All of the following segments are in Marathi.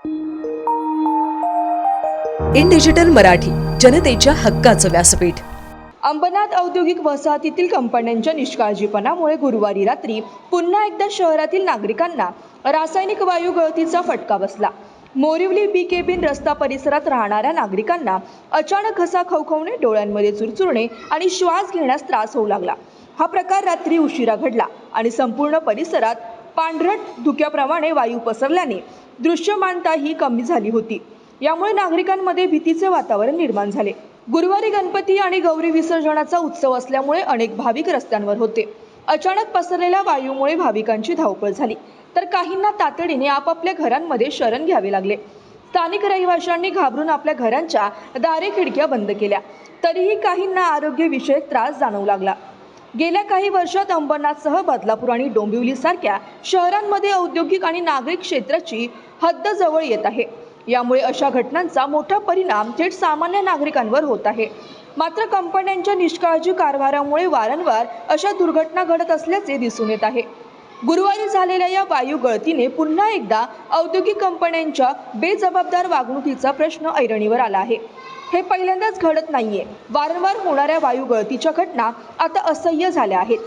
इन डिजिटल मराठी, जनतेच्या हक्काचं व्यासपीठ। अंबरनाथ औद्योगिक वसाहतीतील कंपन्यांच्या निष्काळजीपणामुळे गुरुवारी रात्री पुन्हा एकदा शहरातील नागरिकांना रासायनिक वायू गळतीचा फटका बसला। मोरिवली बी केबिन रस्ता परिसरात राहणाऱ्या नागरिकांना अचानक घसा खवखवणे, डोळ्यांमध्ये चुरचुरणे आणि श्वास घेण्यास त्रास होऊ लागला। हा प्रकार रात्री उशिरा घडला आणि संपूर्ण परिसरात पांढरट धुक्याप्रमाणे वायू पसरल्याने दृश्यमानताही कमी झाली होती। यामुळे नागरिकांमध्ये भीतीचे वातावरण निर्माण झाले। गुरुवारी गणपती आणि गौरी विसर्जनाचा उत्सव असल्यामुळे अनेक भाविक रस्त्यांवर होते। अचानक पसरलेल्या वायूमुळे भाविकांची धावपळ झाली, तर काहींना तातडीने आपापल्या घरांमध्ये शरण घ्यावे लागले। स्थानिक रहिवाशांनी घाबरून आपल्या घरांच्या दारे खिडक्या बंद केल्या, तरीही काहींना आरोग्यविषयक त्रास जाणवू लागला। गेल्या काही वर्षात अंबरनाथसह बदलापूर आणि डोंबिवली सारख्या शहरांमध्ये औद्योगिक आणि नागरिक क्षेत्राची हद्द जवळ येत आहे। यामुळे अशा घटनांचा मोठा परिणाम थेट सामान्य नागरिकांवर होत आहे। मात्र कंपन्यांच्या निष्काळजी कारभारामुळे वारंवार अशा दुर्घटना घडत असल्याचे दिसून येत आहे। गुरुवारी झालेल्या या वायू गळतीने पुन्हा एकदा औद्योगिक कंपन्यांच्या बेजबाबदार वागणुकीचा प्रश्न ऐरणीवर आला आहे। हे पहिल्यांदाच घडत नाहीये। वारंवार होणाऱ्या वायू गळतीच्या घटना आता असह्य झाल्या आहेत।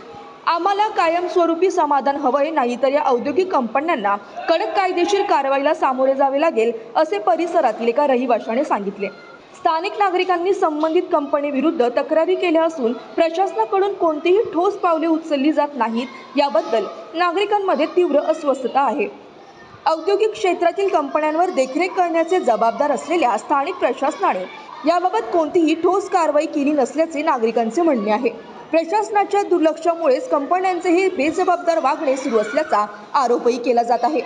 आम्हाला कायमस्वरूपी समाधान हवंय, नाहीतर या औद्योगिक कंपन्यांना कडक कायदेशीर कारवाईला सामोरे जावे लागेल, असे परिसरातील एका रहिवाशाने सांगितले। स्थानिक नागरिकांनी संबंधित कंपनीविरुद्ध तक्रारी केल्या असून प्रशासनाकडून कोणतीही ठोस पावले उचलली जात नाहीत। याबद्दल नागरिकांमध्ये तीव्र अस्वस्थता आहे। औद्योगिक क्षेत्रातील कंपन्यांवर देखरेख करण्याचे जबाबदार असलेल्या स्थानिक प्रशासनाने याबाबत कोणतीही ठोस कारवाई केली नसल्याचे नागरिकांचे म्हणणे आहे। प्रशासनाच्या दुर्लक्षामुळेच कंपन्यांचे हे बेजबाबदार वागणे सुरू असल्याचा आरोपही केला जात आहे।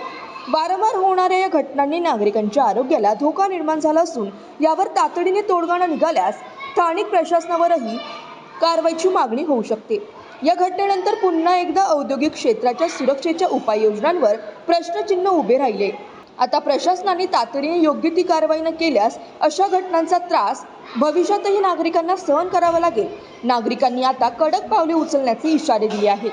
वारंवार होणाऱ्या या घटनांनी नागरिकांच्या आरोग्याला धोका निर्माण झाला असून यावर तातडीने तोडगा न निघाल्यास स्थानिक प्रशासनावरही कारवाईची मागणी होऊ शकते। या घटनेनंतर पुन्हा एकदा औद्योगिक क्षेत्राच्या सुरक्षेच्या उपाययोजनांवर प्रश्नचिन्ह उभे राहिले। आता प्रशासनाने तातडीने योग्य ती कारवाई न केल्यास अशा घटनांचा त्रास भविष्यातही नागरिकांना सहन करावा लागेल। नागरिकांनी आता कडक पावले उचलण्याचे इशारे दिले आहेत।